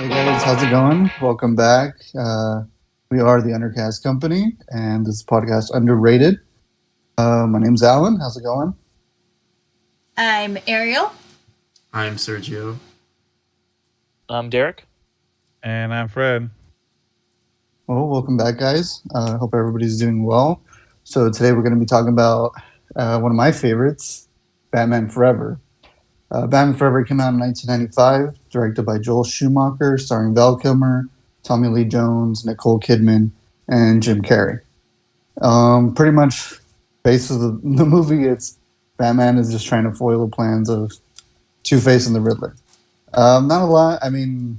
Hey guys, how's it going? Welcome back. We are the Undercast Company, and this podcast Underrated. My name's Alan. How's it going? I'm Ariel. I'm Sergio. I'm Derek. And I'm Fred. Well, welcome back, guys. Hope everybody's doing well. So today we're going to be talking about one of my favorites, Batman Forever. Batman Forever came out in 1995, directed by Joel Schumacher, starring Val Kilmer, Tommy Lee Jones, Nicole Kidman, and Jim Carrey. Pretty much, basis of the movie, it's Batman is just trying to foil the plans of Two-Face and the Riddler. Not a lot. I mean,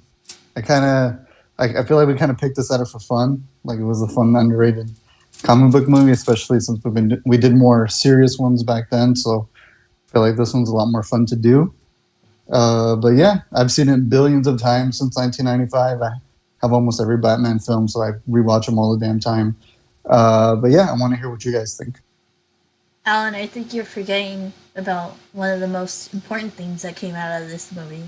I feel like we kind of picked this out for fun. Like it was a fun, underrated comic book movie, especially since we did more serious ones back then. So I feel like this one's a lot more fun to do. But yeah, I've seen it billions of times since 1995. I have almost every Batman film, so I rewatch them all the damn time. But yeah, I want to hear what you guys think. Alan, I think you're forgetting about one of the most important things that came out of this movie.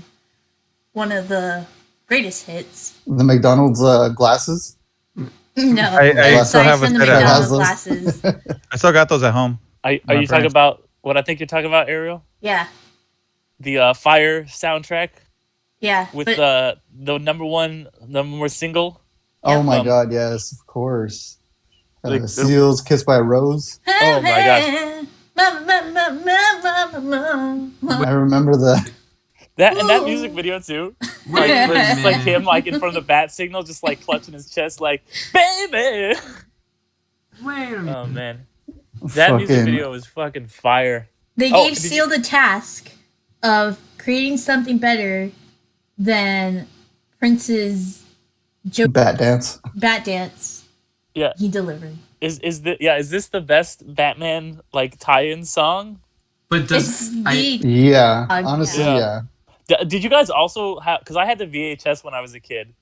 One of the greatest hits. The McDonald's glasses? No, I still have a the set of McDonald's those. glasses. I still got those at home. Are My you talking parents- about what I think you're talking about, Ariel? Yeah, The Fire soundtrack yeah. with but the number one single. Oh my Um, god, yes, of course. Like, Seals, Kissed by a Rose. Oh my I remember that. that music video too. Like Yeah. where it's just like him like in front of the bat signal, just like clutching his chest, like baby. Wait a minute. Oh man, that music Fucking video was fucking fire. They Oh, gave did Seal the task of creating something better than Prince's Bat Dance. Bat Dance. Yeah. He delivered. Is this the best Batman like tie-in song? But It's does the Yeah, Yeah. honestly, Yeah. yeah. Did you guys also have? Because I had the VHS when I was a kid,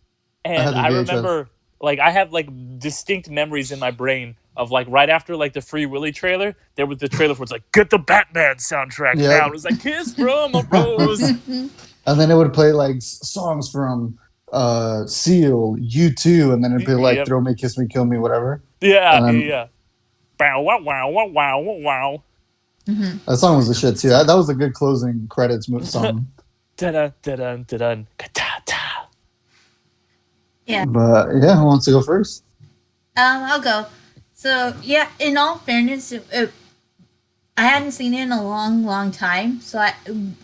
had and the I VHS. remember like I have like distinct memories in my brain of like right after like the Free Willy trailer, there was the trailer where it's like get the Batman soundtrack Yep. now. It was like Kiss from a Rose. And then it would play like songs from Seal, U2, and then it'd be like Yep. Throw Me, Kiss Me, Kill Me, whatever. Yeah, Um, yeah. Bow wow wow wow wow wow wow. That song was the shit too. That was a good closing credits song. Da da da da da da ta. Yeah. But yeah, who wants to go first? I'll go. So yeah, in all fairness, I hadn't seen it in a long, long time. So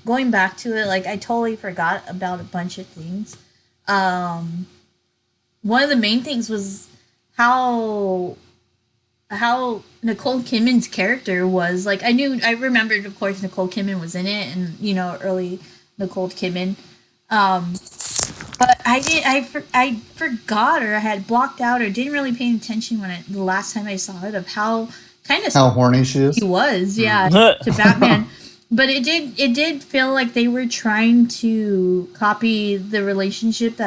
going back to it, like I totally forgot about a bunch of things. One of the main things was how Nicole Kidman's character was. Like I remembered, of course, Nicole Kidman was in it, and early Nicole Kidman. But I forgot, or I had blocked out, or didn't really pay attention the last time I saw it, of how kind of How horny she is. he was, yeah, to Batman. But it did feel like they were trying to copy the relationship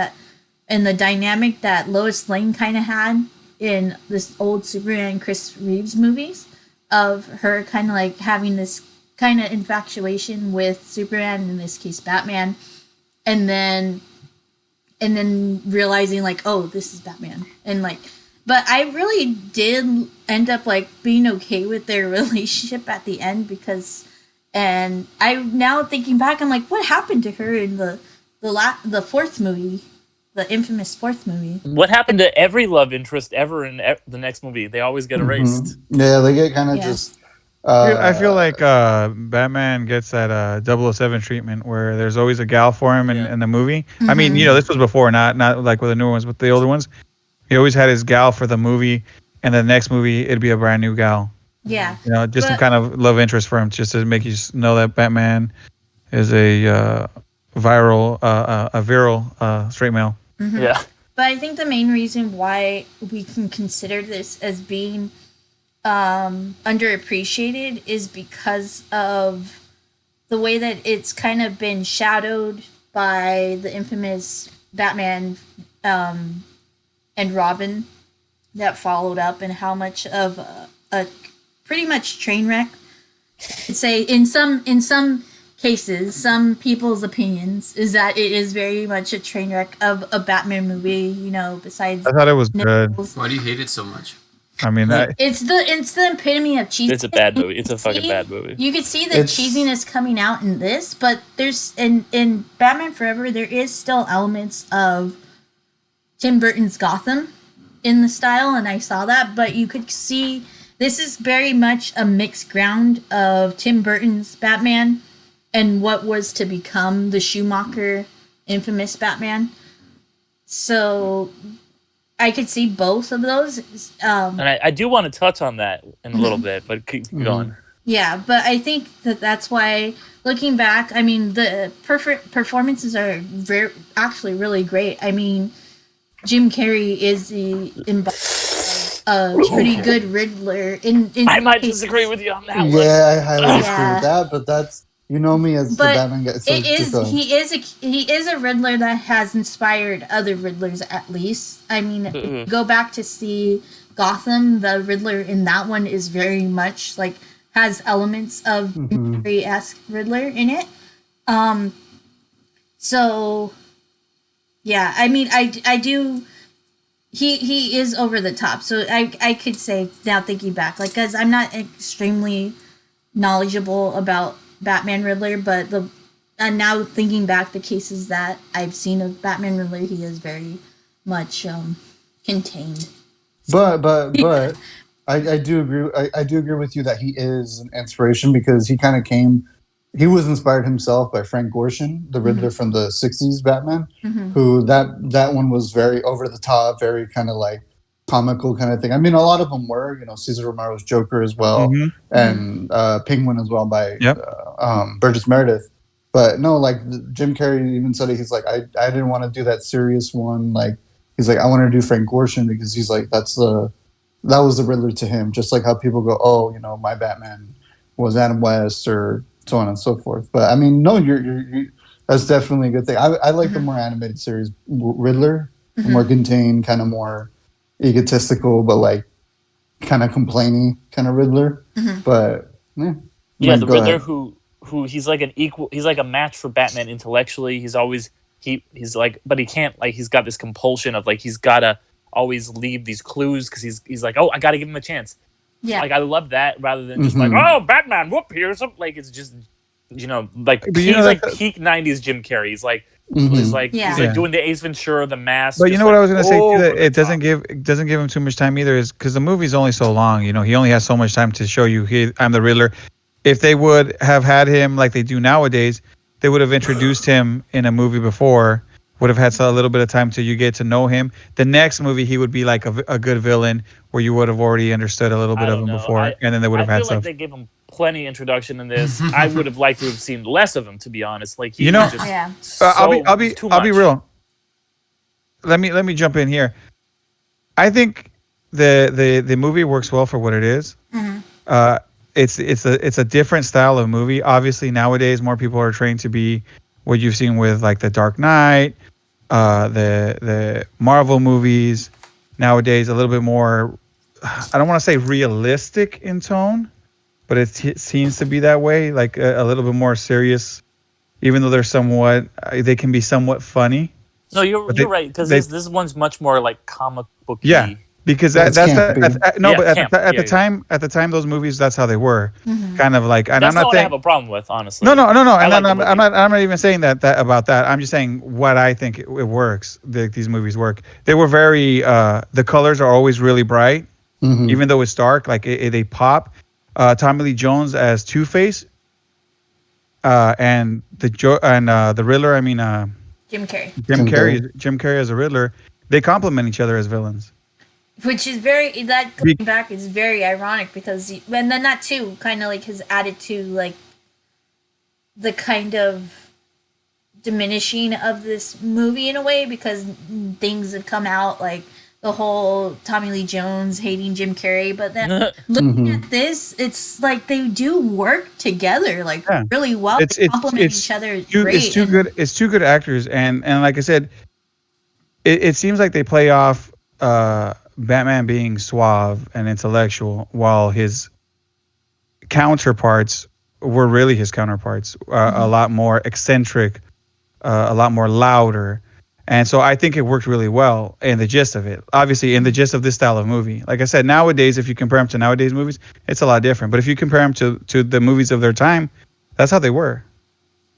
and the dynamic that Lois Lane kind of had in this old Superman Chris Reeves movies, of her kind of like having this kind of infatuation with Superman, in this case Batman, and then realizing like, oh, this is Batman, and like, but I really did end up like being okay with their relationship at the end, because, and I now thinking back, I'm like, what happened to her in the fourth movie, the infamous fourth movie? What happened to every love interest ever in the next movie? They always get erased. Yeah, they get kind of Yeah. just. I feel like Batman gets that 007 treatment where there's always a gal for him in the movie. I mean, this was before, not like with the new ones, but the older ones. He always had his gal for the movie, and the next movie it'd be a brand new gal. Yeah, Just some But- kind of love interest for him, just to make you know that Batman is a virile straight male. Yeah. But I think the main reason why we can consider this as being underappreciated is because of the way that it's kind of been shadowed by the infamous Batman and Robin that followed up, and how much of a pretty much train wreck. I'd say in some cases, some people's opinions is that it is very much a train wreck of a Batman movie. You know, besides I thought it was good. nipples. Why do you hate it so much? I mean, It's the epitome of cheese. It's a bad movie. It's a fucking bad movie. You could see the It's- cheesiness coming out in this, but there's in Batman Forever there is still elements of Tim Burton's Gotham in the style, and I saw that. But you could see this is very much a mixed ground of Tim Burton's Batman and what was to become the Schumacher infamous Batman. So I could see both of those. And I do want to touch on that in a little bit, but keep going. Yeah, but I think that's why, looking back, I mean, the performances are actually really great. I mean, Jim Carrey is the a pretty good Riddler. In I might disagree with you on that one. Yeah, I highly disagree Yeah. with that, but that's me as the But Batman guy. So it is just, he is a Riddler that has inspired other Riddlers at least. I mean, if you go back to see Gotham, the Riddler in that one is very much like has elements of Carrey-esque Riddler in it. So yeah, I mean, I do. He is over the top. So I could say now thinking back, like, because I'm not extremely knowledgeable about Batman Riddler, but and now thinking back, the cases that I've seen of Batman Riddler, he is very much contained. but I do agree. I do agree with you that he is an inspiration because he kind of came. He was inspired himself by Frank Gorshin, the Riddler from the '60s Batman, who that one was very over the top, very kind of like comical kind of thing. I mean, a lot of them were, Cesar Romero's Joker as well, and Penguin as well by Burgess Meredith. But no, like Jim Carrey even said it. He's like, I didn't want to do that serious one. Like he's like, I want to do Frank Gorshin because he's like, that was the Riddler to him. Just like how people go, oh, my Batman was Adam West or so on and so forth. But I mean, no, you're that's definitely a good thing. I like the more animated series Riddler, more contained, kind of more egotistical, but like kind of complainy kind of Riddler. But Yeah, the go Riddler ahead. who he's like he's like a match for Batman intellectually. He's always he's like, but he can't, like, he's got this compulsion of like he's gotta always leave these clues because he's like, oh, I gotta give him a chance. Yeah. Like I love that rather than just like, oh, Batman, whoop, here's something. Like it's just like But he's like that- peak '90s Jim Carrey. He's like he's like doing the Ace Ventura, the Mask. But you just know what like I was gonna say too, over that the it doesn't top. give him too much time either, is because the movie's only so long. He only has so much time to show you I'm the Riddler. If they would have had him like they do nowadays, they would have introduced him in a movie before. Would have had a little bit of time till you get to know him. The next movie, he would be like a good villain, where you would have already understood a little bit I of don't him know. before, and then they would have I had feel like stuff. they gave him plenty introduction in this. I would have liked to have seen less of him, to be honest. Like he's just Yeah. I'll be too I'll be much. real. Let me jump in here. I think the movie works well for what it is. It's a different style of movie. Obviously, nowadays more people are trained to be what you've seen with like the Dark Knight, the Marvel movies. Nowadays, a little bit more. I don't want to say realistic in tone, but it seems to be that way. Like a little bit more serious, even though they can be somewhat funny. No, you're they- right, because they- this one's much more like comic book. Yeah, because It's that's campy. at the time those movies, that's how they were, kind of like. And That's I'm not not what I saying have a problem with, honestly. no. And like the I'm movie. not even saying that about that. I'm just saying what I think it works. These movies work. They were very. The colors are always really bright, even though it's dark. Like they pop. Tommy Lee Jones as Two-Face. And the Riddler. I mean, Jim Carrey. Jim Carrey as a Riddler. They complement each other as villains. Which is going back is very ironic because, and then that too, kind of like has added to like the kind of diminishing of this movie in a way because things have come out like the whole Tommy Lee Jones hating Jim Carrey, but then looking at this, it's like they do work together like really well. They complement each other great. It's too good. It's two good actors, and like I said, it seems like they play off Batman being suave and intellectual, while his counterparts were really his counterparts, a lot more eccentric, a lot more louder. And so I think it worked really well in the gist of it. Obviously, in the gist of this style of movie. Like I said, nowadays, if you compare them to nowadays movies, it's a lot different. But if you compare them to the movies of their time, that's how they were.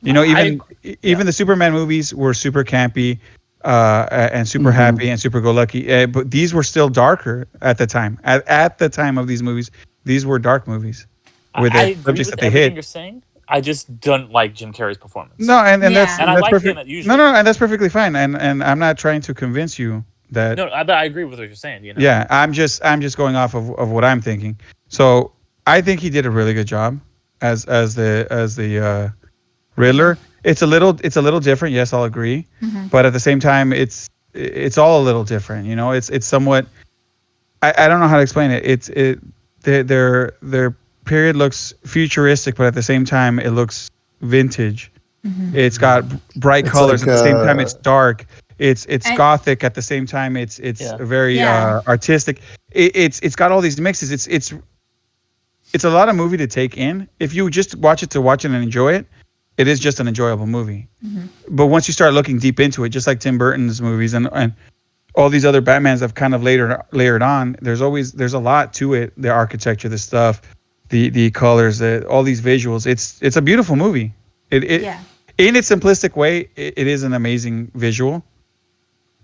You know, even the Superman movies were super campy, and super happy and super go lucky. But these were still darker at the time. At the time of these movies, these were dark movies with I the agree subjects with that they everything hit. you're saying. I just don't like Jim Carrey's performance. No, and Yeah. And I that's like him perfect. usually. No, and that's perfectly fine. And I'm not trying to convince you that. No, but I agree with what you're saying. You know. Yeah, I'm just going off of what I'm thinking. So I think he did a really good job as the Riddler. It's a little different. Yes, I'll agree. But at the same time, it's all a little different. You know, it's somewhat. I don't know how to explain it. Their period looks futuristic, but at the same time, it looks vintage. It's got bright It's colors. like, At the same time, it's dark. It's gothic. At the same time, it's Yeah. very Yeah. artistic. It's got all these mixes. It's a lot of movie to take in. If you just watch it and enjoy it, it is just an enjoyable movie. But once you start looking deep into it, just like Tim Burton's movies and all these other Batmans have kind of layered on, there's a lot to it. The architecture, the stuff, the colors, all these visuals. It's a beautiful movie. It Yeah. in its simplistic way, it is an amazing visual,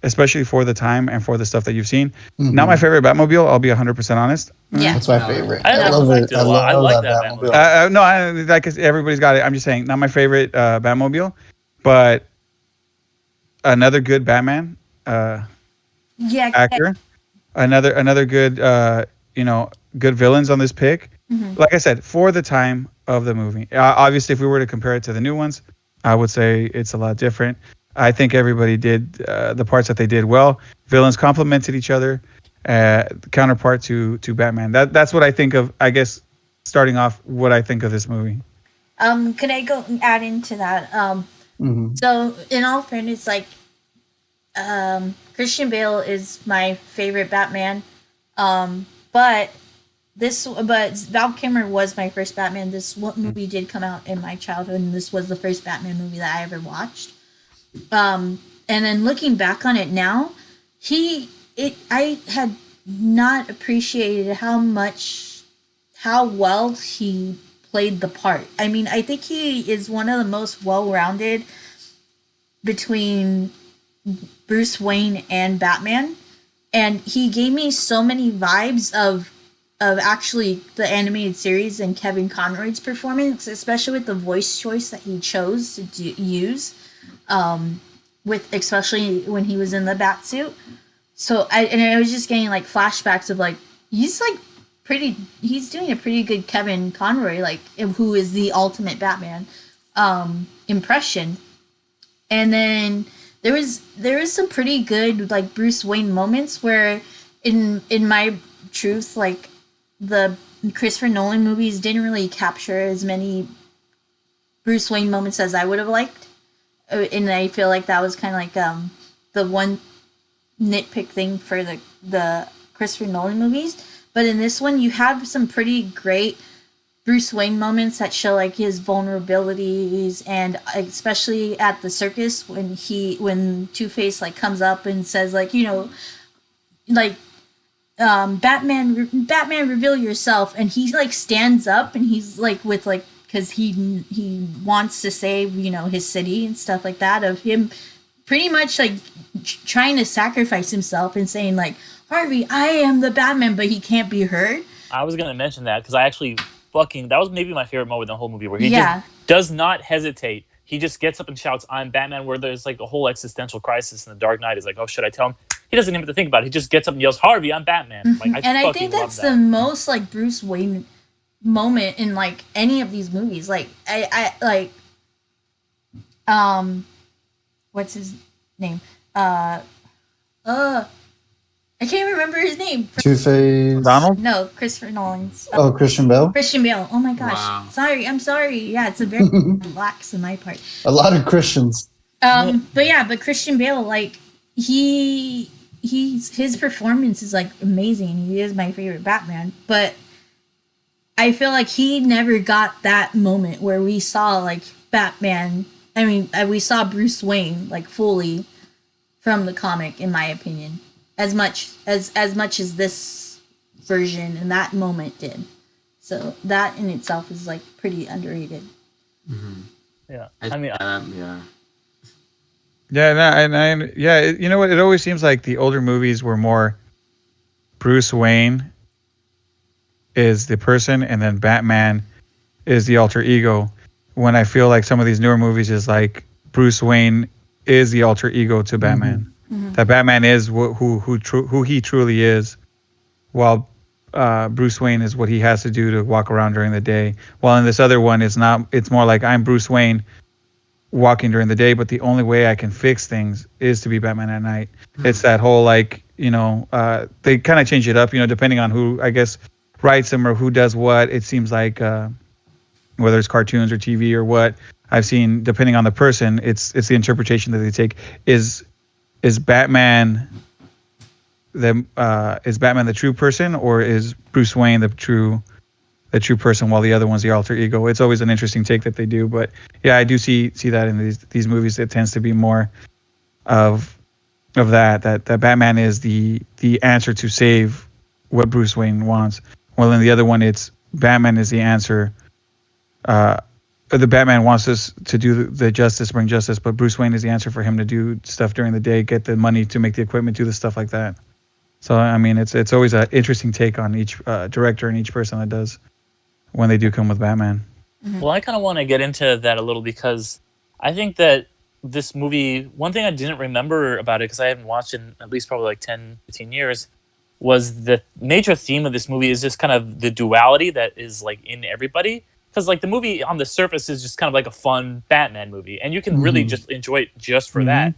especially for the time and for the stuff that you've seen. Not my favorite Batmobile. I'll be 100% honest. Yeah. That's my favorite. I love liked it. it I a lot. I love like that that Batmobile. No, like everybody's got it. I'm just saying, not my favorite Batmobile, but another good Batman Yeah. actor, another good good villains on this pick. Like I said, for the time of the movie. Obviously, if we were to compare it to the new ones, I would say it's a lot different. I think everybody did the parts that they did well. Villains complemented each other. Counterpart to Batman. That's what I think of. I guess starting off, what I think of this movie. Could I go add into that? So in all fairness, like, Christian Bale is my favorite Batman. But Val Kilmer was my first Batman. This movie did come out in my childhood, and this was the first Batman movie that I ever watched. And then looking back on it now, I had not appreciated how well he played the part. I mean, I think he is one of the most well-rounded between Bruce Wayne and Batman, and he gave me so many vibes of actually the animated series and Kevin Conroy's performance, especially with the voice choice that he chose to use, with especially when he was in the bat suit. So I was just getting like flashbacks of like he's doing a pretty good Kevin Conroy, like, who is the ultimate Batman impression. And then there was some pretty good like Bruce Wayne moments where in my truth, like, the Christopher Nolan movies didn't really capture as many Bruce Wayne moments as I would have liked. And I feel like that was kind of like the one nitpick thing for the Christopher Nolan movies. But in this one, you have some pretty great Bruce Wayne moments that show like his vulnerabilities, and especially at the circus when Two-Face like comes up and says like, you know, like, Batman reveal yourself, and he like stands up and he's like with like, because he wants to save, you know, his city and stuff like that, of him pretty much like trying to sacrifice himself and saying like, Harvey, I am the Batman, but he can't be hurt. I was gonna mention that because I actually that was maybe my favorite moment in the whole movie, where he Yeah. just does not hesitate. He just gets up and shouts, "I'm Batman," where there's like a whole existential crisis in the Dark Knight. Is like, oh, should I tell him? He doesn't even have to think about it. He just gets up and yells, "Harvey, I'm Batman!" Like, I think that's the most like Bruce Wayne moment in like any of these movies. Like I like, what's his name? I can't remember his name. Two-Face. Donald? No, Christopher Nolan's. Oh, Christian Bale. Christian Bale. Oh my gosh. Wow. I'm sorry. Yeah, it's a very lax on my part. A lot of Christians. But Christian Bale, like, his performance is like amazing. He is my favorite Batman. But I feel like he never got that moment where we saw like Batman. I mean, we saw Bruce Wayne like fully from the comic, in my opinion, as much as this version and that moment did. So that in itself is like pretty underrated. Yeah, I mean, yeah. Yeah, yeah. You know what? It always seems like the older movies were more Bruce Wayne is the person, and then Batman is the alter ego. When I feel like some of these newer movies is like Bruce Wayne is the alter ego to Batman. That Batman is who he truly is, while Bruce Wayne is what he has to do to walk around during the day. While in this other one, it's not. It's more like I'm Bruce Wayne walking during the day, but the only way I can fix things is to be Batman at night. It's that whole like, they kind of change it up, depending on who, I guess, writes them or who does what. It seems like whether it's cartoons or TV or what I've seen, depending on the person, it's the interpretation that they take. Is Batman the true person, or is Bruce Wayne the true person, while the other one's the alter ego? It's always an interesting take that they do, but yeah, I do see that in these movies. It tends to be more of that Batman is the answer to save what Bruce Wayne wants, while in the other one it's Batman is the answer. The Batman wants us to do the justice, bring justice, but Bruce Wayne is the answer for him to do stuff during the day, get the money to make the equipment, do the stuff like that. So I mean, it's always an interesting take on each director and each person that does when they do come with Batman. Well, I kind of want to get into that a little because I think that this movie, one thing I didn't remember about it, because I haven't watched it in at least probably like 10, 15 years, was the major theme of this movie is just kind of the duality that is like in everybody. Because like the movie on the surface is just kind of like a fun Batman movie, and you can really just enjoy it just for that.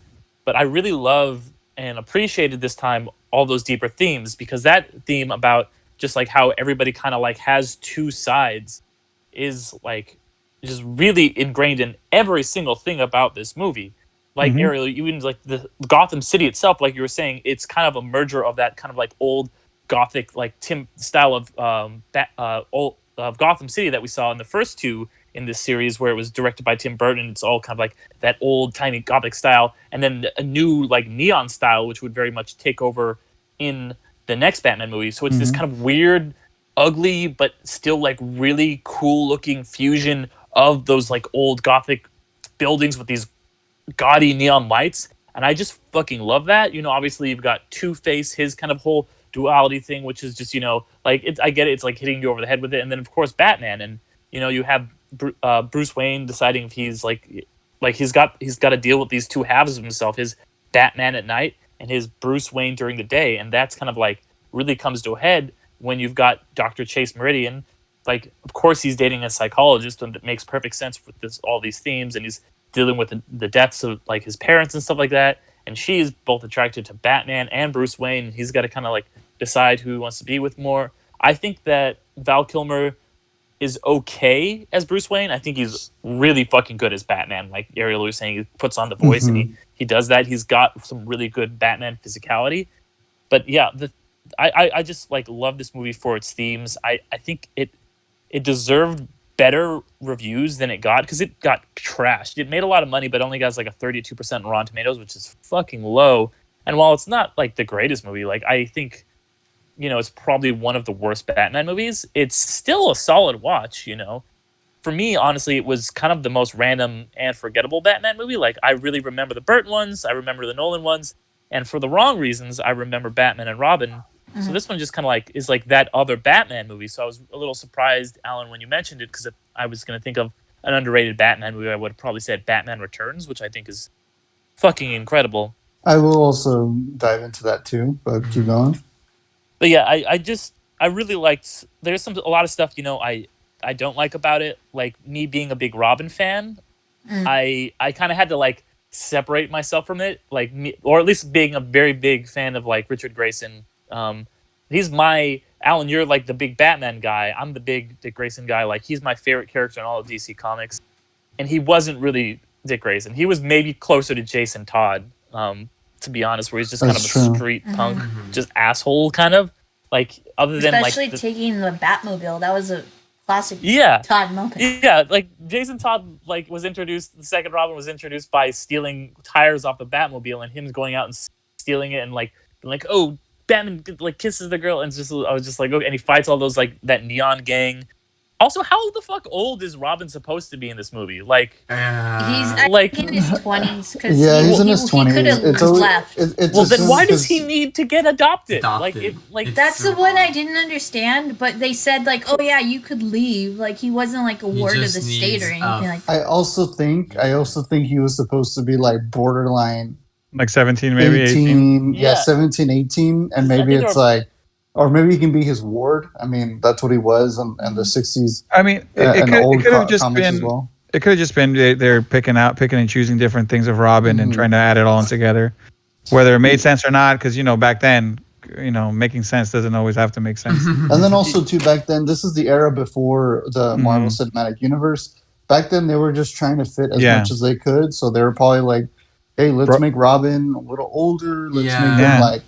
But I really love and appreciated this time all those deeper themes, because that theme about just like how everybody kind of like has two sides is like just really ingrained in every single thing about this movie. Like Ariel, even like the Gotham City itself, like you were saying, it's kind of a merger of that kind of like old Gothic like Tim style of of Gotham City that we saw in the first two in this series, where it was directed by Tim Burton. It's all kind of like that old tiny Gothic style, and then a new like neon style, which would very much take over in the next Batman movie. So it's this kind of weird, ugly, but still like really cool looking fusion of those like old Gothic buildings with these gaudy neon lights. And I just fucking love that. Obviously you've got Two-Face, his kind of whole duality thing, which is just, like I get it. It's like hitting you over the head with it. And then of course Batman, and you have Bruce Wayne deciding if he's like he's got to deal with these two halves of himself, his Batman at night and his Bruce Wayne during the day. And that's kind of like really comes to a head when you've got Dr. Chase Meridian. Like, of course he's dating a psychologist, and it makes perfect sense with all these themes, and he's dealing with the deaths of like his parents and stuff like that. And she's both attracted to Batman and Bruce Wayne, and he's got to kind of like decide who he wants to be with more. I think that Val Kilmer is okay as Bruce Wayne. I think he's really fucking good as Batman. Like Ariel was saying, he puts on the voice and he does that. He's got some really good Batman physicality. But yeah, I just like love this movie for its themes. I think it deserved better reviews than it got, because it got trashed. It made a lot of money, but only got like a 32% on Rotten Tomatoes, which is fucking low. And while it's not like the greatest movie, like I think, it's probably one of the worst Batman movies, it's still a solid watch. For me, honestly, it was kind of the most random and forgettable Batman movie. Like, I really remember the Burton ones, I remember the Nolan ones, and for the wrong reasons, I remember Batman and Robin. So this one just kind of like is like that other Batman movie. So I was a little surprised, Alan, when you mentioned it, because if I was going to think of an underrated Batman movie, I would have probably said Batman Returns, which I think is fucking incredible. I will also dive into that too, but keep going. But yeah, I really liked. There's a lot of stuff I don't like about it. Like me being a big Robin fan, I kind of had to like separate myself from it. Like me, or at least being a very big fan of like Richard Grayson. He's my Alan. You're like the big Batman guy. I'm the big Dick Grayson guy. Like he's my favorite character in all of DC Comics, and he wasn't really Dick Grayson. He was maybe closer to Jason Todd. To be honest, where he's just kind of a street punk, just asshole kind of. Like other than especially like taking the Batmobile, that was a Classic Yeah. Todd moment. Yeah, like Jason Todd was introduced. The second Robin was introduced by stealing tires off the Batmobile and him going out and stealing it and being oh, Batman kisses the girl and I was just like, okay, and he fights all those that neon gang. Also, how the fuck old is Robin supposed to be in this movie? He's in his 20s because he's in his 20s. He could have left. Then why does he need to get adopted? That's the one I didn't understand. But they said oh yeah, you could leave. He wasn't a ward of the state or anything like that. I also think he was supposed to be borderline 17, maybe 18. Yeah, 17, 18, and maybe it's or maybe he can be his ward. I mean, that's what he was in the 60s. I mean, it could have just been. Well. It could have just been they're picking and choosing different things of Robin and trying to add it all together, whether it made sense or not. Because back then, making sense doesn't always have to make sense. And then also too, back then, this is the era before the Marvel Cinematic Universe. Back then, they were just trying to fit as much as they could. So they were probably hey, let's make Robin a little older. Let's make him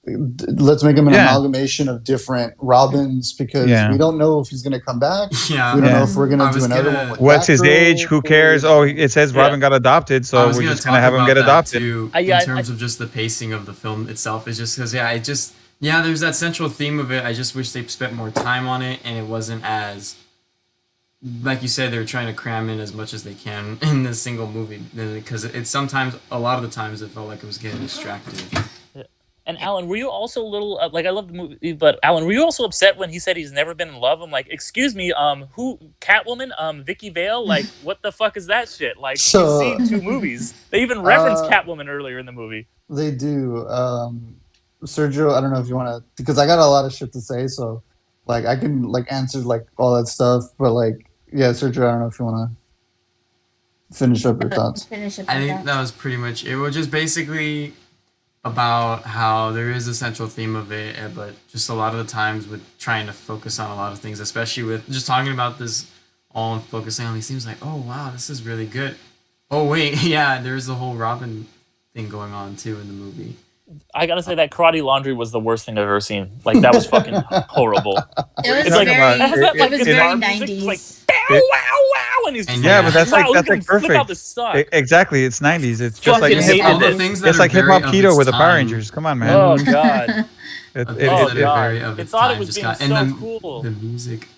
let's make him an amalgamation of different Robins because we don't know if he's going to come back. We don't know if we're going to do another one. With what's his age? Who cares? Oh, it says Robin got adopted, so we're just going to have him get adopted. In terms of just the pacing of the film itself, is just because there's that central theme of it. I just wish they spent more time on it, and it wasn't as, like you said, they were trying to cram in as much as they can in this single movie because a lot of the times it felt like it was getting distracted. And Alan, were you also a little I love the movie, but Alan, were you also upset when he said he's never been in love? I'm like, excuse me, who Catwoman, Vicky Vale, what the fuck is that shit? You've seen 2 movies. They even referenced Catwoman earlier in the movie. They do. Sergio, I don't know if you want to, because I got a lot of shit to say, so I can answer all that stuff, but Sergio, I don't know if you want to finish up your thoughts. I think that was pretty much it. Was just basically about how there is a central theme of it, but just a lot of the times with trying to focus on a lot of things, especially with just talking about this all and focusing on these themes, oh wow, this is really good. Oh wait, there's the whole Robin thing going on too in the movie. I gotta say that karate laundry was the worst thing I've ever seen. That was fucking horrible. It was very 90s. Wow, wow, and he's but that's perfect. Exactly, it's 90s. It's just like hip hop keto with the Power Rangers. Come on, man. Oh god. It thought it was being so cool. The music,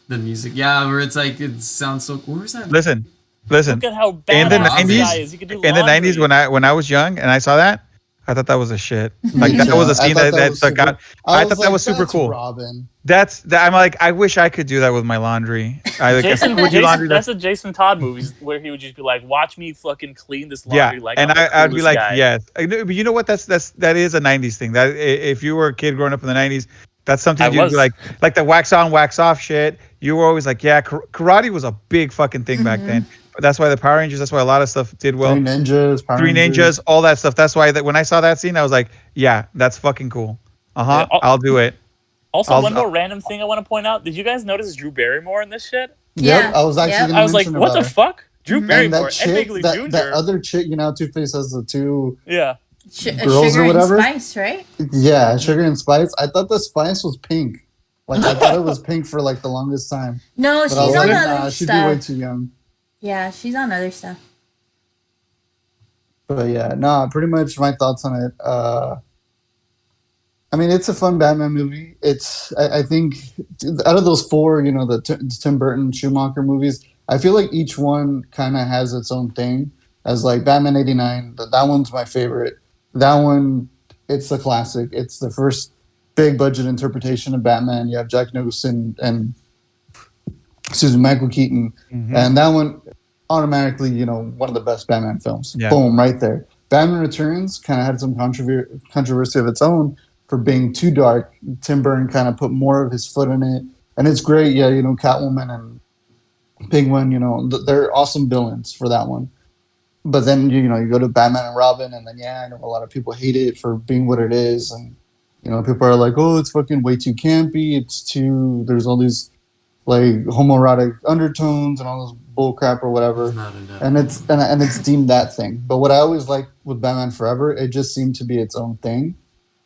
where it's it sounds so. Where's that? Listen. Look at how bad in the 90s when I was young and I saw that, I thought that was a shit. That was a scene that stuck out. I thought that was super cool. Robin. I'm I wish I could do that with my laundry. That's a Jason Todd movies where he would just be watch me fucking clean this laundry. And I'd be yes. But you know what? That is a 90s thing. That if you were a kid growing up in the 90s, that's something you'd be like the wax on, wax off shit. You were always karate was a big fucking thing back then. That's why the Power Rangers. That's why a lot of stuff did well. Three Ninjas, all that stuff. That's why when I saw that scene, I was like, "Yeah, that's fucking cool." I'll do it. Also, one more random thing I want to point out. Did you guys notice Drew Barrymore in this shit? Yep, I was actually. I was like, "What the fuck?" Drew Barrymore, that other chick, Two-Face has the two. Sugar or whatever. And Spice, right? Yeah, Sugar and Spice. I thought the Spice was pink. I thought it was pink for the longest time. No, but she's on other she'd stuff. be way too young. Yeah, she's on other stuff. But pretty much my thoughts on it. I mean, it's a fun Batman movie. I think out of those 4, the Tim Burton Schumacher movies, I feel like each one kind of has its own thing. As Batman '89, that one's my favorite. That one, it's a classic. It's the first big budget interpretation of Batman. You have Jack Nicholson and Michael Keaton, and that one automatically, one of the best Batman films. Yeah. Boom, right there. Batman Returns kind of had some controversy of its own for being too dark. Tim Burton kind of put more of his foot in it, and it's great. Yeah, Catwoman and Penguin, they're awesome villains for that one. But then you go to Batman and Robin, and then I know a lot of people hate it for being what it is, and people are like, oh, it's fucking way too campy. There's all these homoerotic undertones and all this bull crap or whatever, and it's deemed that thing. But what I always liked with Batman Forever, it just seemed to be its own thing.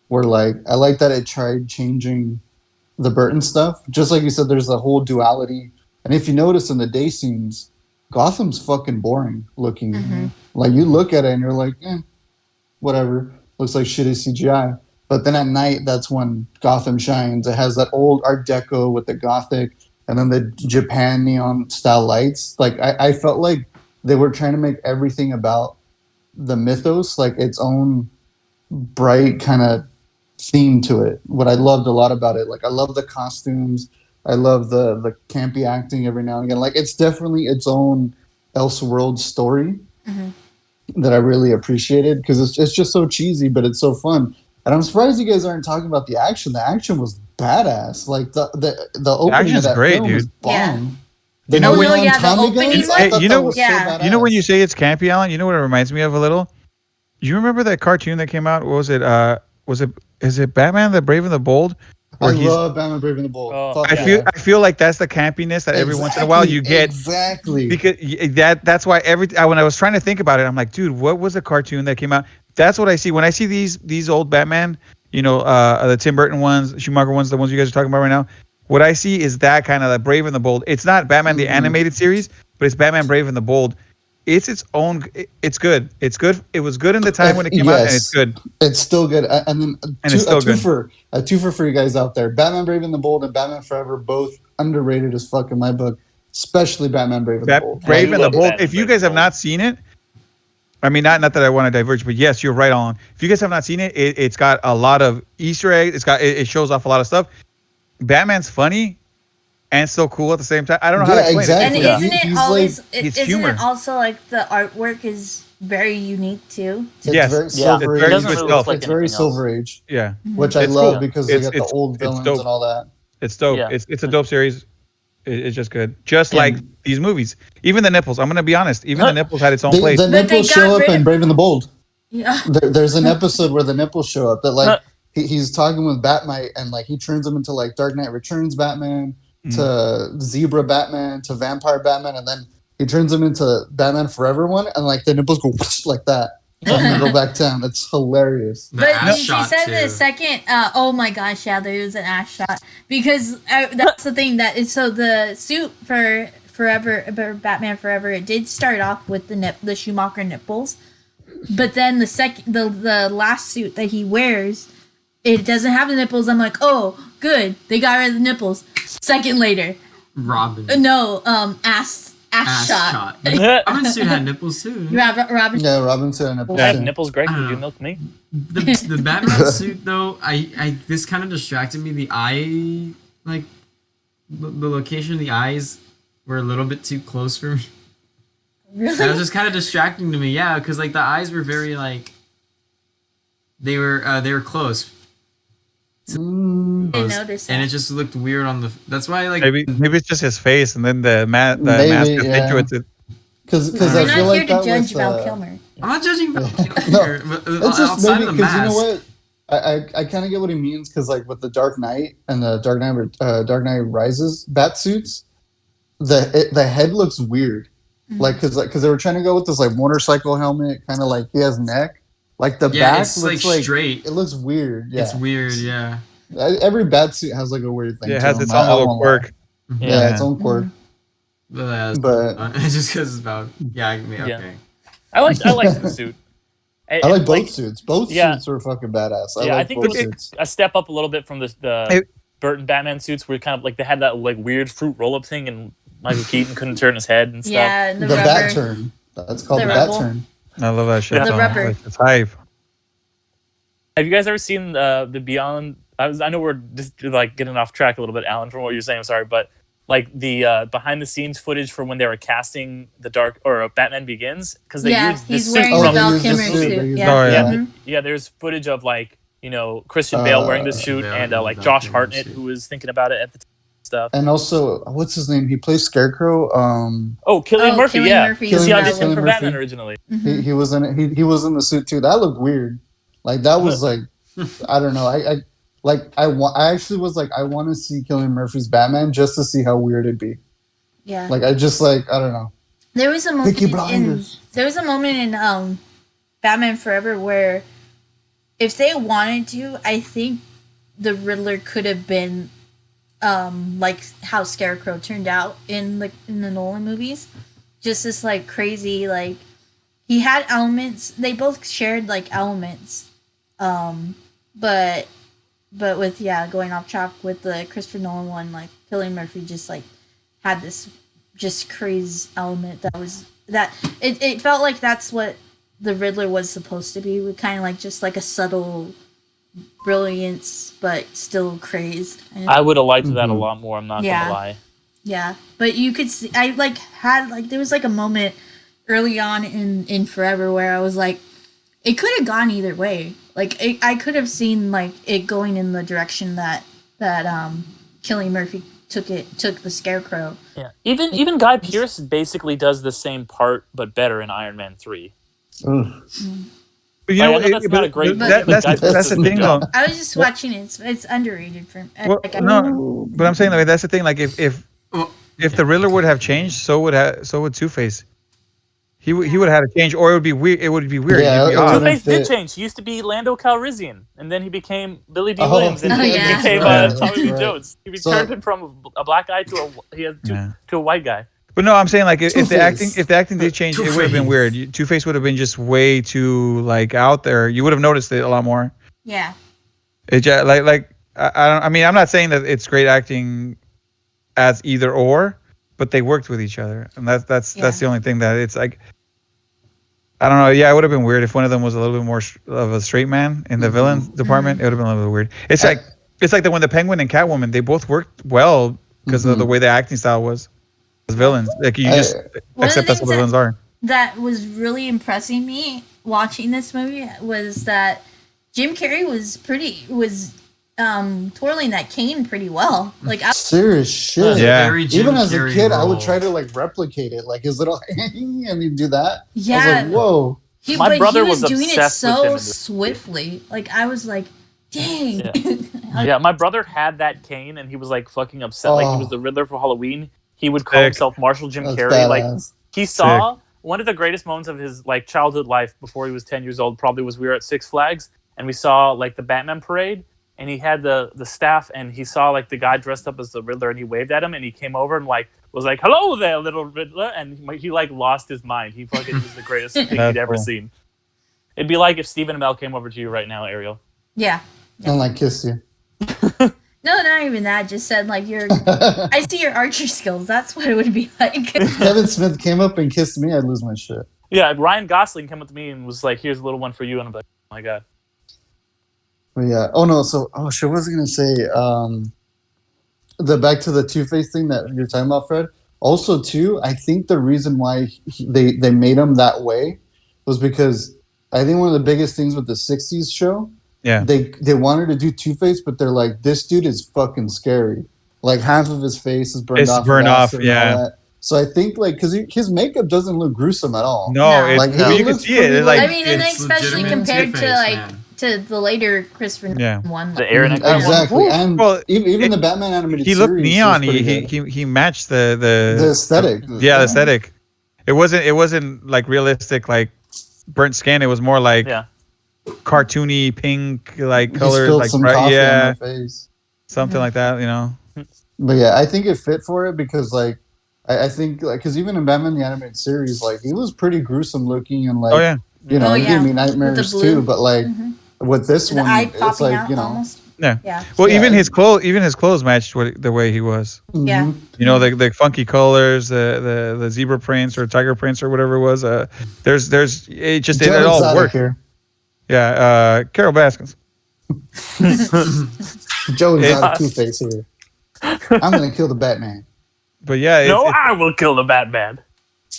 Where I like that it tried changing the Burton stuff, just like you said. There's the whole duality And if you notice in the day scenes, Gotham's fucking boring looking. Like you look at it and you're like, whatever. Looks like shitty CGI. But then at night, that's when Gotham shines. It has that old Art Deco with the Gothic, and then the Japan neon style lights. Like I felt like they were trying to make everything about the mythos like its own bright kind of theme to it. What I loved a lot about it, like I love the costumes. I love the campy acting every now and again. Like it's definitely its own Elseworld story that I really appreciated because it's just so cheesy, but it's so fun. And I'm surprised you guys aren't talking about the action. The action was badass. Like the opening action's of that great, film was dude. bomb. Yeah. The You know when- neon the Tommy opening guns, one? I thought You that know- was so Yeah. badass. You know when you say it's campy, Alan? You know what it reminds me of a little? You remember that cartoon that came out? What was it? Is it Batman the Brave and the Bold? I love Batman Brave and the Bold. Oh, Fuck I yeah. feel like that's the campiness that every once in a while you get. Exactly. Because that's why when I was trying to think about it, I'm like, dude, what was a cartoon that came out? That's what I see when I see these old Batman, the Tim Burton ones, Schumacher ones, the ones you guys are talking about right now. What I see is that kind of the Brave and the Bold. It's not Batman the animated series, but it's Batman Brave and the Bold. It's its own. It's good. It's good. It was good in the time when it came out, and it's good. It's still good. And then It's still good. a twofer for you guys out there. Batman Brave and the Bold and Batman Forever, both underrated as fuck in my book, especially Batman Brave and the Bold. Brave and the love Bold. Batman If you Brave guys and have not seen it, I mean, not that I want to diverge, but yes, you're right on. If you guys have not seen it, it's got a lot of Easter eggs. It shows off a lot of stuff. Batman's funny and so cool at the same time. I don't know how to explain exactly. it. And isn't it He's always? it's Isn't humor. it also like the artwork is very unique too? It's Yes. very Yeah. Silver It's Age. very Doesn't really look like It's very anything else. Silver Age, Yeah, which I It's love cool. because they got the old villains dope. and all that. It's dope. Yeah. It's a dope series. It's just good. Just like these movies. Even the nipples. I'm gonna be honest. Even the nipples had its own place. The But they nipples got show up rid in of- Brave and the Bold. Yeah. There's an episode where the nipples show up that like he's talking with Batmite and like he turns him into like Dark Knight Returns Batman to Zebra Batman to Vampire Batman, and then he turns him into Batman Forever one, and like the nipples go whoosh like that. And then go back down. It's hilarious. The But ass she shot, said the too. second. Oh my gosh, yeah, there was an ass shot because that's the thing that is so the suit for Batman Forever. It did start off with the Schumacher nipples, but then the last suit that he wears, it doesn't have the nipples. I'm like, oh, good, they got rid of the nipples. Second later, Robin. no, ass shot. Robin's suit had nipples too. Robin. Yeah, Robinson and I have Nipples. nipples, Greg. I don't Would you know. milk me? The Batman suit though, I this kind of distracted me. The eye, like the location of the eyes were a little bit too close for me. Really? That was just kind of distracting to me. Yeah, because like the eyes were very like they were close. Didn't notice And that. it just looked weird on the. That's why like Maybe it's just his face, and then the Maybe, mask yeah. accentuates it. Because We're I not feel here like to that judge was, Val Kilmer. I'm not judging Val Kilmer, No, but it's just outside maybe of the because you mask. know what, I kind of get what he means because like with the Dark Knight and the Dark Knight Rises bat suits, the head looks weird, like because they were trying to go with this like motorcycle helmet, kind of like he has neck, like the Yeah, back it's looks like like straight. It looks weird. Yeah, It's weird, yeah. Every bat suit has like a weird thing. Yeah, it to has them. its I own little won't quirk. lie. Yeah, its own quirk. But It's just because it's about okay. I like the suit. I like both suits. Both yeah. suits were fucking badass. Yeah, I like think it both was suits. a step up a little bit from the Burton Batman suits, where kind of like they had that like weird fruit roll up thing, and Michael Keaton couldn't turn his head and stuff. Yeah, and The the bat rubber. turn. That's called The the bat rubble. turn. I love that shit. The though. rubber. It's hype. Have you guys ever seen the Beyond? I know we're just like getting off track a little bit, Alan, from what you're saying. I'm sorry, but like the behind the scenes footage for when they were casting the Batman Begins, because they Yeah, used he's this wearing suit the from Val used the Kilmer suit. They suit. used Yeah. Oh, yeah. yeah, Mhm. yeah. There's footage of like Christian Bale wearing this suit, Bale and and like Val Josh Kilmer Hartnett, suit. who was thinking about it at the time. Stuff. And also, what's his name? He plays Scarecrow. Oh, Cillian Murphy, Cillian yeah, Murphy. because he Cillian auditioned for Murphy. Batman originally. He was in it. He was in the suit too. That looked weird. Like that was like, I don't know. I actually was like, I want to see Cillian Murphy's Batman just to see how weird it'd be. Yeah. Like I just like I don't know. There was a moment Peaky in Blinders. Batman Forever where if they wanted to, I think the Riddler could have been like how Scarecrow turned out in the Nolan movies. Just this like crazy like he had elements. They both shared like elements, but with going off track with the Christopher Nolan one, like Cillian Murphy just like had this just crazy element that it felt like that's what the Riddler was supposed to be, with kind of like just like a subtle brilliance but still crazed. I would have liked that a lot more. I'm not gonna lie. Yeah, but you could see I like had like there was like a moment early on in Forever where I was like, it could have gone either way. Like I could have seen like it going in the direction that Cillian Murphy took the Scarecrow. Yeah, even Guy Pearce basically does the same part but better in Iron Man 3. But you know, that's not a great movie, that's the thing, though. I was just watching it. It's underrated for me. Well, no, but I'm saying like that's the thing. Like if the Riddler would have changed, so would Two-Face. He would have had to change, or it would be weird. It would be weird. Yeah, Two-Face did change. He used to be Lando Calrissian, and then he became Billy D. Williams, and he became Tommy Lee Jones. He turned him from a black guy to a white guy. But no, I'm saying like if the acting did change, it would have been weird. Two-Face would have been just way too like out there. You would have noticed it a lot more. Yeah. It like I mean, I'm not saying that it's great acting as either or, but they worked with each other, and that's the only thing that it's like. I don't know. Yeah, it would have been weird if one of them was a little bit more of a straight man in the villain department. It would have been a little bit weird. It's like when the Penguin and Catwoman, they both worked well because of the way the acting style was as villains. Like you just accept that's what the villains are. That was really impressing me watching this movie was that Jim Carrey was twirling that cane pretty well. Like serious shit. Yeah. Even as a kid, I would try to like replicate it, like his little and he'd do that. Yeah. I was like, whoa. My brother was doing it obsessed with him so in this swiftly. Like I was like, dang. Yeah, my brother had that cane, and he was like fucking upset. Like he was the Riddler for Halloween. He would call himself Marshal Jim Carrey. Badass. Like he saw one of the greatest moments of his like childhood life before he was 10 years old. Probably was we were at Six Flags, and we saw like the Batman parade. And he had the staff, and he saw like the guy dressed up as the Riddler, and he waved at him, and he came over and like was like, "Hello there, little Riddler," and he like lost his mind. He fucking was the greatest thing he'd ever seen. It'd be like if Stephen Amell came over to you right now, Ariel. Yeah. And like kiss you. No, not even that. Just said like I see your archery skills. That's what it would be like. If Kevin Smith came up and kissed me, I'd lose my shit. Yeah, Ryan Gosling came up to me and was like, "Here's a little one for you," and I'm like, "Oh my god." But yeah. Oh no. So shit. What was I gonna say? The back to the Two-Face thing that you're talking about, Fred. Also, too, I think the reason why they made him that way was because I think one of the biggest things with the '60s show. Yeah. They wanted to do Two-Face, but they're like, this dude is fucking scary. Like half of his face is burned off. Yeah. So I think like because his makeup doesn't look gruesome at all. No, like you can see it. Like, I mean, and especially compared to like. To the later Christopher one, the Aaron exactly, and well, even the Batman animated he series looked neon. He matched the aesthetic. Yeah, the aesthetic. It wasn't like realistic, like burnt skin. It was more like cartoony pink, like colors, like some bright, coffee on my face. Something like that, you know. But yeah, I think it fit for it because like I think like because even in Batman the animated series, like he was pretty gruesome looking and like you know, he gave me nightmares too. But like. With this one, it's like, you know. Almost. Yeah. Well, even his clothes matched the way he was. Yeah. You know, the funky colors, the zebra prints or tiger prints or whatever it was. There's it just it all worked. Here. Yeah. Carol Baskins. Joe's out of Two-Face here. I'm gonna kill the Batman. But yeah. I will kill the Batman.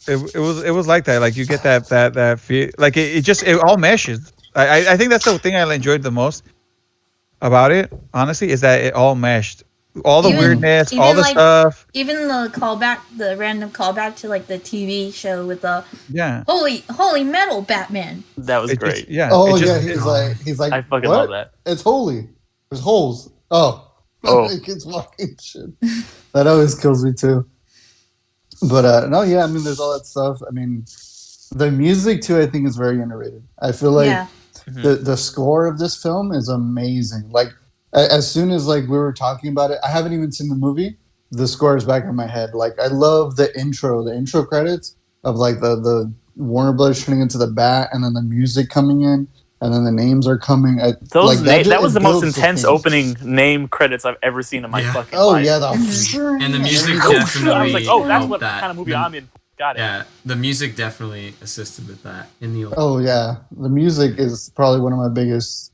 It was like that. Like you get that feel. Like it all meshes. I think that's the thing I enjoyed the most about it, honestly, is that it all meshed. All the weirdness, all the stuff. Even the random callback to like the TV show with the holy metal Batman. That was great. He's like, I fucking what? love that. It's holy. There's holes. It's fucking shit. That always kills me too. But no, yeah, I mean, there's all that stuff. I mean, the music too, I think, is very underrated. I feel like the score of this film is amazing. Like as soon as like we were talking about it, I haven't even seen the movie. The score is back in my head. Like I love the intro credits of like the Warner Brothers turning into the bat, and then the music coming in, and then the names are coming. That was the most builds intense suspense. opening name credits I've ever seen in my fucking Oh life. yeah, And the music I definitely was like, oh, that's helped what that. kind of movie I'm in. Got it. Yeah, the music definitely assisted with that in the. Oh yeah, the music is probably one of my biggest,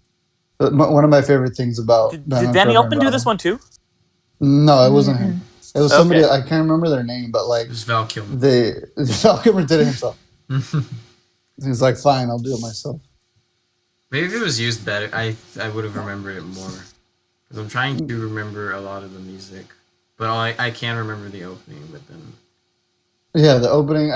one of my favorite things about. Did Batman Danny Forever and Elfman do this Robin. one too? No, it wasn't him. It was somebody Okay. I can't remember their name, but like It was Val Kilmer. Val Kilmer did it himself. He's like, fine, I'll do it myself. Maybe if it was used better, I would have remembered it more. Because I'm trying to remember a lot of the music, but I can remember the opening. But then Yeah, the opening,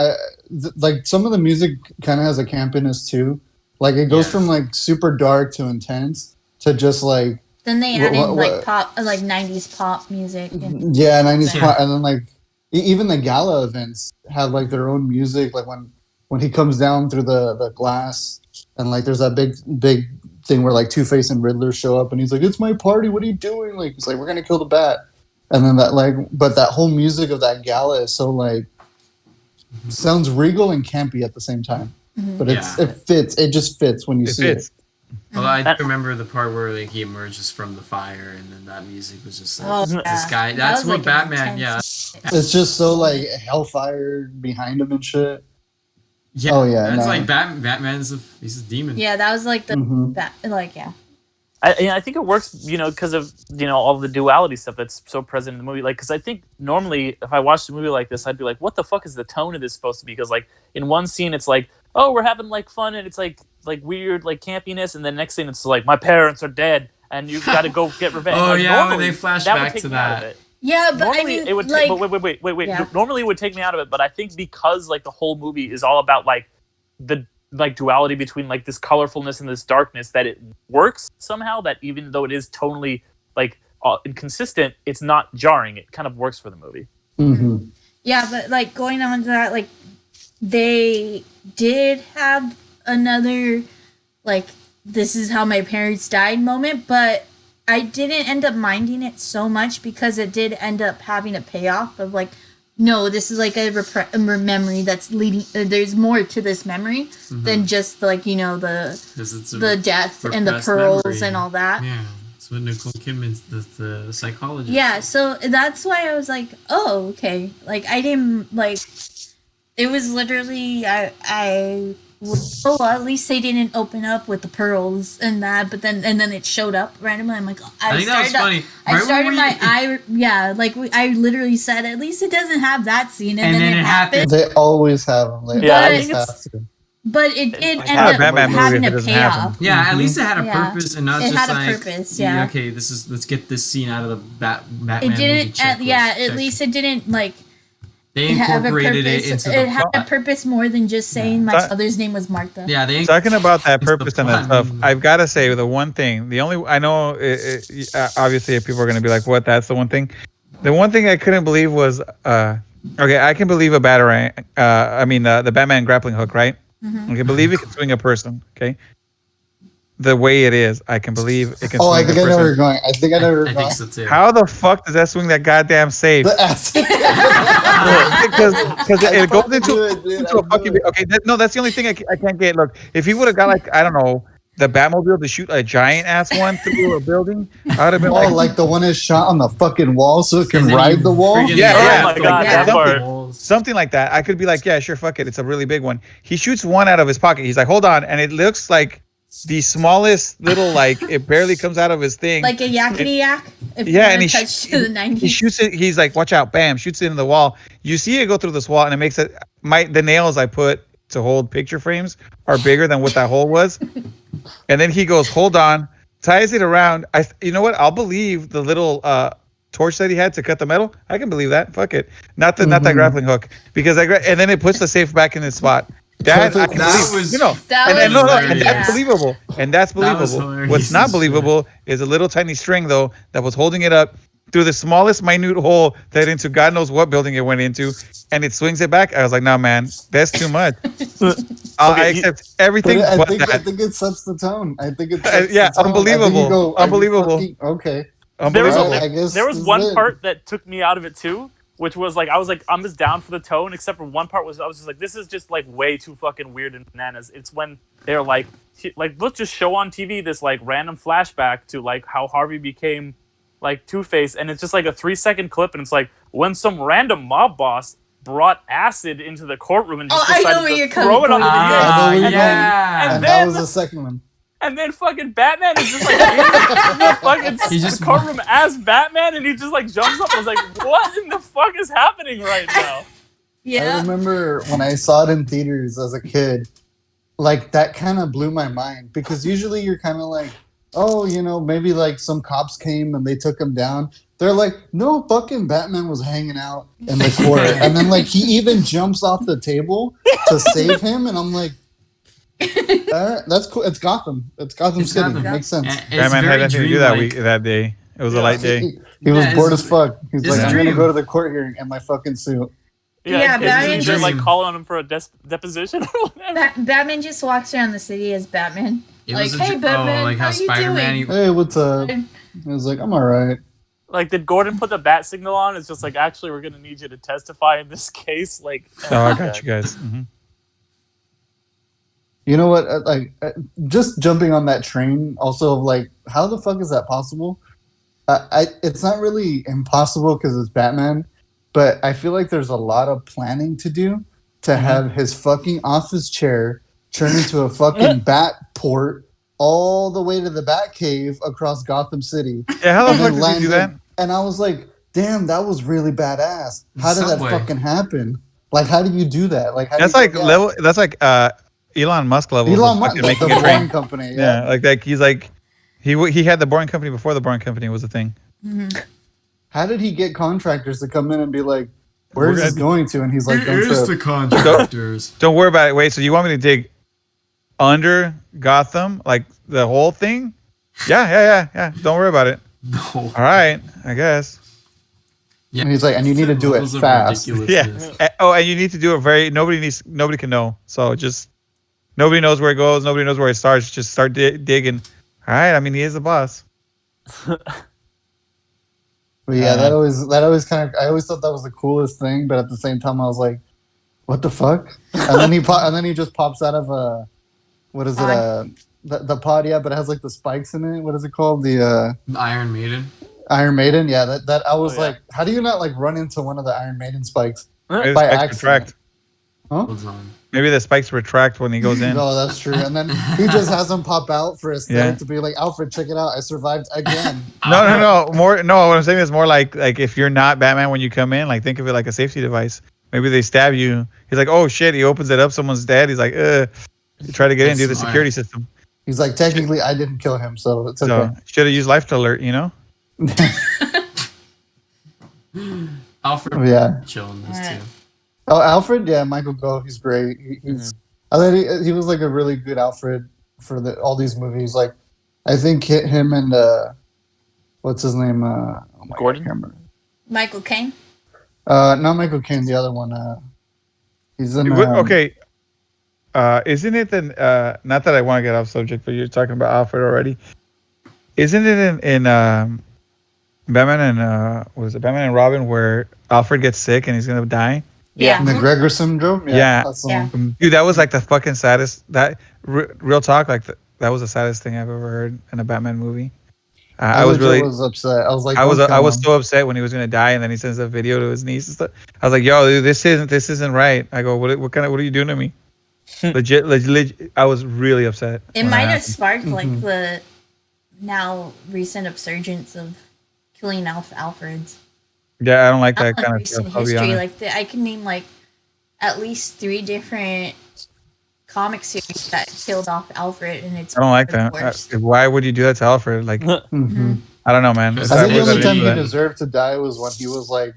like some of the music kind of has a campiness too. Like it goes from like super dark to intense to just like Then they add in what- like pop, like 90s pop music. And, yeah, 90s Yeah. pop, and then like even the gala events have like their own music. Like when he comes down through the glass, and like there's that big thing where like Two-Face and Riddler show up, and he's like, "It's my party. What are you doing?" Like he's like, "We're gonna kill the bat," and then but that whole music of that gala is so like sounds regal and campy at the same time. But it fits. It just fits when you see it. Although I remember the part where like he emerges from the fire, and then that music was just like Oh, this yeah. guy. That That's was, what like, Batman. an Yeah, intense- It's just so like hellfire behind him and shit. yeah. Oh, yeah, That's no. like Batman's. He's a demon. Yeah, that was like the Mhm. yeah. I think it works, because of all the duality stuff that's so present in the movie. Like, because I think normally if I watched a movie like this, I'd be like, "What the fuck is the tone of this supposed to be?" Because like in one scene, it's like, "Oh, we're having like fun," and it's like weird like campiness, and the next scene it's like, "My parents are dead, and you got to go get revenge." Oh, like, yeah, when normally, they flash that would back take to me out of that. it. Yeah, but Normally I mean, it would like, wait. Yeah. Normally it would take me out of it, but I think because like the whole movie is all about like the like duality between like this colorfulness and this darkness, that it works somehow. That even though it is totally like inconsistent, it's not jarring. It kind of works for the movie. Mhm. yeah, but like going on to that, like they did have another like this is how my parents died moment, but I didn't end up minding it so much because it did end up having a payoff of like, no, this is like a memory that's leading. There's more to this memory than just like the death and the repressed pearls memory. and all that. Yeah, that's what Nicole Kidman's the psychologist. Yeah, so that's why I was like, oh, okay. Like I didn't like. It was literally at least they didn't open up with the pearls and that, but then it showed up randomly. I'm like, I think that was funny. I Right started when I literally said at least it doesn't have that scene, and then it happened. They always have them. They Yeah, I always think have it's- to. But it did Like, end not a up Batman movie having if a it doesn't happen. payoff. Yeah, at least it had a Yeah. purpose and not It just had a like purpose, yeah. okay, let's get this scene out of the Batman It movie didn't. checklist. At least it didn't like they have a incorporated purpose. it into It the had a plot. purpose more than just saying my But- mother's name was Martha. Yeah, they Talking about that It's the purpose and that plot. stuff, I've got to say the one thing. The only I know, obviously, people are going to be like, "What?" That's the one thing. The one thing I couldn't believe was, okay, I can believe a batarang. The Batman grappling hook, right? I can believe it can swing a person. Okay, the way it is, I can believe it can. Oh, I swing think a I know where person. you're going. I think I know where you're I going. think so too. How the fuck does that swing that goddamn safe? The ass. because it goes fucking do it, dude. into a I fucking do it. okay. That's the only thing I can't get. Look, if he would have got like I don't know the Batmobile to shoot a giant ass one through a building, I would have been Oh, like, like the one is shot on the fucking wall so it can And then ride you the wall. friggin' Yeah, yeah. Oh my God, that part. something like that. I could be like, yeah, sure, fuck it. It's a really big one. He shoots one out of his pocket. He's like, hold on, and it looks like the smallest little like it barely comes out of his thing. Like a yakety yak. If Yeah, you and wanna touch to the 90s. he shoots it. He's like, watch out, bam, shoots it into the wall. You see it go through this wall, and it makes it. The nails I put to hold picture frames are bigger than what that hole was. And then he goes, hold on, ties it around. You know what? I'll believe the little torch that he had to cut the metal. I can believe that. Fuck it. Not that grappling hook because and then it puts the safe back in its spot. That I can That believe. was- You know, That and was hilarious. that's believable. And that's That was believable. hilarious What's not as shit. believable is a little tiny string though that was holding it up. through the smallest minute hole that into God knows what building it went into, and it swings it back. I was like, no, man, that's too much. I accept everything I but think that. I think it sets the tone. I think it sets Yeah, the tone. unbelievable. I think you go, "Are you Unbelievable. fucking- okay. Unbelievable. I guess There was this is one it. part that took me out of it too, which was like I was like I'm just down for the tone, except for one part was I was just like this is just like way too fucking weird and bananas. It's when they're like let's just show on TV this like random flashback to like how Harvey became like Two-Face, and it's just like a 3-second clip, and it's like when some random mob boss brought acid into the courtroom and just I know decided where you're to throw it on coming the from. I know where you're yeah. And And that then- was the second one. And then fucking Batman is just like in the fucking He just- courtroom as Batman, and he just like jumps up. I was like, what in the fuck is happening right now? I Yeah. remember when I saw it in theaters as a kid, like that kind of blew my mind because usually you're kind of like, oh, you know, maybe like some cops came and they took him down. They're like, no, fucking Batman was hanging out in the court. And then like he even jumps off the table to save him. And I'm like, all right, that's cool. It's Gotham. It's Gotham It's City. Gotham. It makes sense. And it's Batman had very nothing to do that dreamlike. that day. It was a light day. He was Yeah, bored it's- as fuck. He's it's like, a I'm going to dream. go to the court hearing in my fucking suit. Yeah, and Batman they're like just- calling on him for a deposition or whatever. Batman just walks around the city as Batman. It Like, was a hey, dr- Batman, like how how you Spider-Man. doing? Hey, what's up? I was like, I'm all right. Like, did Gordon put the bat signal on? It's just like, actually, we're gonna need you to testify in this case. Like, Oh, I got you guys. Mhm. You know what? Just jumping on that train. Also, like, how the fuck is that possible? It's not really impossible because it's Batman, but I feel like there's a lot of planning to do to have his fucking office chair turn into a fucking bat port all the way to the Bat Cave across Gotham City. Yeah, how the And fuck then did he do that? landed- And I was like, damn, that was really badass. How did Subway. that fucking happen? Like, how do you do that? Like, how do That's you like do that? level. That's like Elon Musk level. Elon Musk, the making a Boring train. Company. Yeah, like he's like he had the Boring Company before the Boring Company was a thing. How did he get contractors to come in and be like, where's We're this gonna- going to? And he's like, don't Here's trip. the contractors. Don't worry about it. Wait, so you want me to dig under Gotham, like the whole thing? Yeah. Don't worry about it. No. All right, I guess. Yeah. And he's like, and you need to do it Levels of fast. ridiculousness. Yeah. Oh, and you need to do it very. Nobody can know. So just nobody knows where it goes. Nobody knows where it starts. Just start digging. All right. I mean, he is the boss. But yeah, that always kind of, I always thought that was the coolest thing. But at the same time, I was like, what the fuck? And then he just pops out of a, what is it? The pod, yeah, but it has like the spikes in it. What is it called? The Iron Maiden. Iron Maiden. Yeah, that I was Oh, yeah. like, how do you not like run into one of the Iron Maiden spikes? Maybe the By spikes accident. retract. Holds on. Maybe the spikes retract when he goes in. No, that's true. And then he just has him pop out for a step Yeah. to be like, Alfred, check it out. I survived again. No. More. No, what I'm saying is more like if you're not Batman when you come in, like think of it like a safety device. Maybe they stab you. He's like, oh shit. He opens it up. Someone's dead. He's like, You try to get in, do the Smart. security system. He's like, technically, I didn't kill him, so it's okay. So should have used life alert. You know. Alfred Yeah. chill in this Alright. too. Oh, Alfred, yeah, Michael Gove, he's great. He's, I thought he was like a really good Alfred for all these movies. Like, I think him and what's his name? Oh my God, Gordon? I can't remember. Michael Caine. Not Michael Caine, the other one. He's in. Okay. Isn't it then? Not that I want to get off subject, but you're talking about Alfred already. Isn't it in Batman and what is it? Batman and Robin, where Alfred gets sick and he's gonna die? Yeah. The Gregor syndrome. Yeah. That's the Yeah. one. Dude, that was like the fucking saddest. Real talk, like that was the saddest thing I've ever heard in a Batman movie. I was legit really. was upset. I was like, I was don't I kill was him. so upset when he was gonna die, and then he sends a video to his niece and stuff. I was like, "Yo, dude, this isn't right." I go, "What are you doing to me?" legit, I was really upset. It when that might have happened. sparked like Mhm. the now recent upsurgence of killing Alfreds. Yeah, I don't like that Not kind of recent stuff. I'll be history. honest. Like I can name like at least 3 different comic series that killed off Alfred, and it's I don't like the that. worst. Why would you do that to Alfred? Like, Mhm. I don't know, man. I It's I not think the worth only it time for he that. deserved to die was when he was like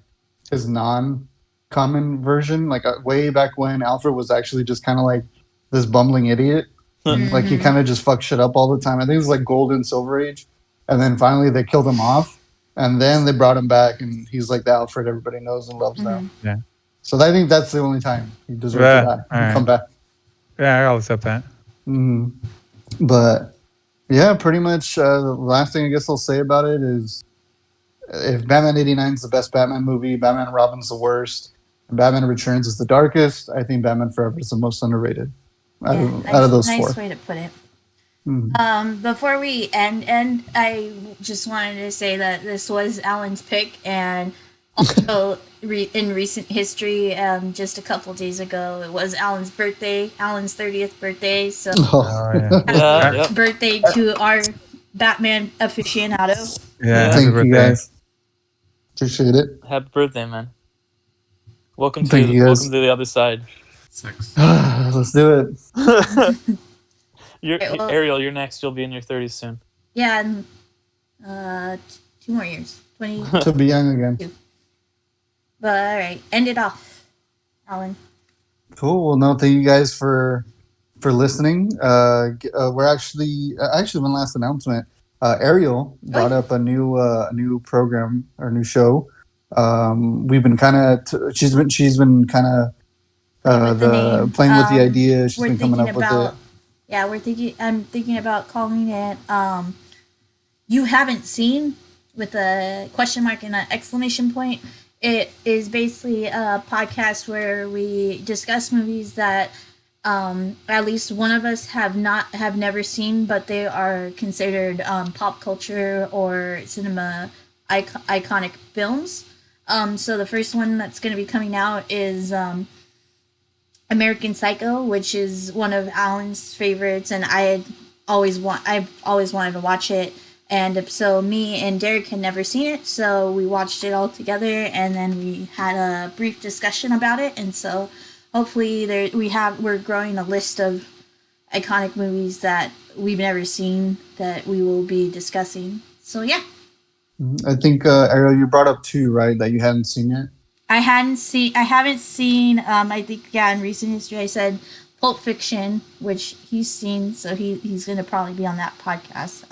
his non-common version, like way back when Alfred was actually just kind of like this bumbling idiot. Like he kind of just fucked shit up all the time. I think it was like Gold and Silver Age, and then finally they killed him off. and then they brought him back, and he's like the Alfred everybody knows and loves now. Yeah. So I think that's the only time he deserves Yeah, to die. alright. Come back. Yeah, I'll accept that. But yeah, pretty much the last thing I guess I'll say about it is if Batman 89 is the best Batman movie, Batman and Robin's the worst, and Batman Returns is the darkest, I think Batman Forever is the most underrated out of those nice four. way to put it. Before we end, I just wanted to say that this was Alan's pick, and also in recent history, just a couple days ago, it was Alan's birthday, Alan's 30th birthday. So Oh, Yeah, yep. birthday to our Batman aficionado. Yeah, happy Thank you birthday. guys. Appreciate it. Happy birthday, man. Welcome Thank you, guys. welcome to the other side. Sex. Let's do it. Okay, well- Ariel, you're next. You'll be in your 30s soon. Yeah, and 2 more years, 20. To be young again. But all right, end it off, Alan. Cool. Well, no, thank you guys for listening. We're actually one last announcement. Ariel brought up a new program or new show. We've been kind of she's been kind of the name. playing with the idea. She's We're been coming thinking up with about. it. Yeah, I'm thinking about calling it. You haven't seen with a question mark and an exclamation point. It is basically a podcast where we discuss movies that at least one of us have never seen, but they are considered pop culture or cinema iconic films. So the first one that's going to be coming out is American Psycho, which is one of Alan's favorites, and I've always wanted to watch it. And so me and Derek had never seen it, so we watched it all together, and then we had a brief discussion about it. And so hopefully we're growing a list of iconic movies that we've never seen that we will be discussing. So yeah. I think Ariel, you brought up 2, right? That you hadn't seen yet. I haven't seen. I think in recent history I said Pulp Fiction, which he's seen, so he's gonna probably be on that podcast.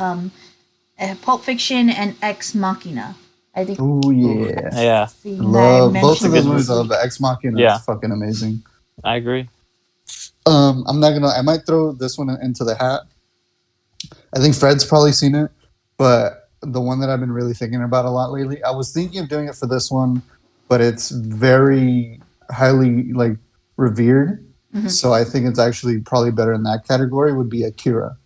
Pulp Fiction and Ex Machina. I think. Oh yeah. Yeah, Love both of those movies. movie. The Ex Machina Yeah. is fucking amazing. I agree. I might throw this one into the hat. I think Fred's probably seen it, but the one that I've been really thinking about a lot lately, I was thinking of doing it for this one, but it's very highly revered. Mm-hmm. So I think it's actually probably better in that category would be Akira,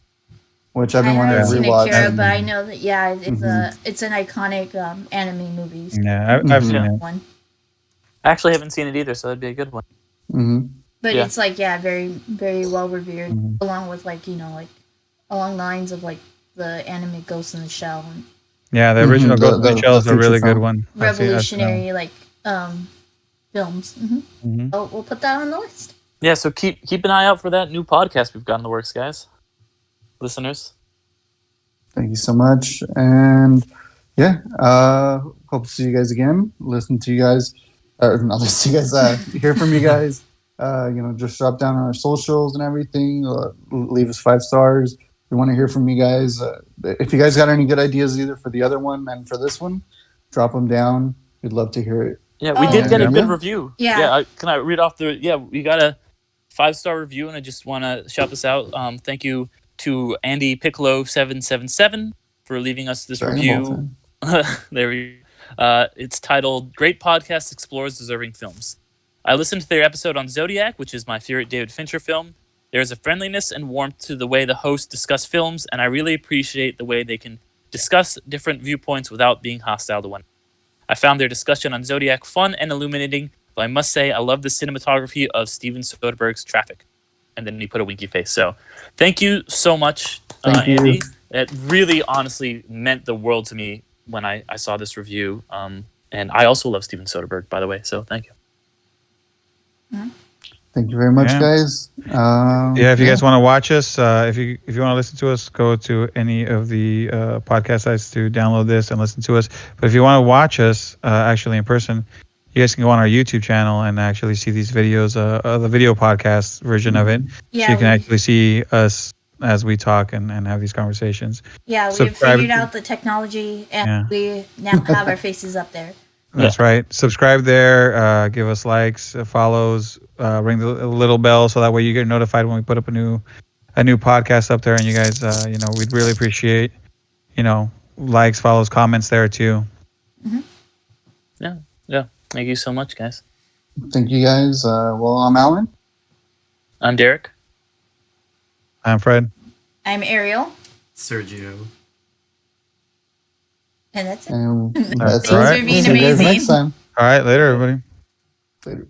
which I've I been wanting to haven't seen rewatch. Akira, but I know that it's an iconic anime movie. So Yeah, I've seen it. one. I actually haven't seen it either, so that'd be a good one. But Yeah. it's very very well revered, along with along the lines of the anime Ghost in the Shell and Yeah, the original Ghost in the Shell is a feature really good film. one. I've seen- revolutionary films. So we'll put that on the list. Yeah, so keep an eye out for that new podcast we've got in the works, guys. Listeners. Thank you so much. And yeah, hope to see you guys again. Listen to you guys. Not listen to you guys. Hear from you guys. Just drop down on our socials and everything. Leave us 5 stars. We want to hear from you guys. If you guys got any good ideas either for the other one and for this one, drop them down. We'd love to hear it. Yeah, we did get a Yeah. good review. Yeah. Can I read off we got a 5-star review, and I just want to shout this out. Thank you to Andy Piccolo 777 for leaving us this review. There we go. It's titled "Great Podcast Explores Deserving Films." I listened to their episode on Zodiac, which is my favorite David Fincher film. There is a friendliness and warmth to the way the hosts discuss films, and I really appreciate the way they can discuss different viewpoints without being hostile to one. I found their discussion on Zodiac fun and illuminating, but I must say I love the cinematography of Steven Soderbergh's Traffic. And then he put a winky face. So thank you so much, Thank you. Andy. It really honestly meant the world to me when I saw this review. And I also love Steven Soderbergh, by the way, so thank you. Thank you very much, guys. If you guys want to watch us, if you want to listen to us, go to any of the podcast sites to download this and listen to us. But if you want to watch us actually in person, you guys can go on our YouTube channel and actually see these videos, the video podcast version of it. Yeah, So you can actually see us as we talk and have these conversations. Yeah, we've Subscribe- figured out the technology, and Yeah. we now have our faces up there. That's right. Subscribe there. Give us likes, follows, ring the little bell so that way you get notified when we put up a new podcast up there. And you guys, we'd really appreciate, likes, follows, comments there too. Yeah. Thank you so much, guys. Thank you guys. Well, I'm Alan. I'm Derek. I'm Fred. I'm Ariel, Sergio. and that's it. And That's that's all it. right. for being See you guys amazing. next time. All right. Later, everybody. Later.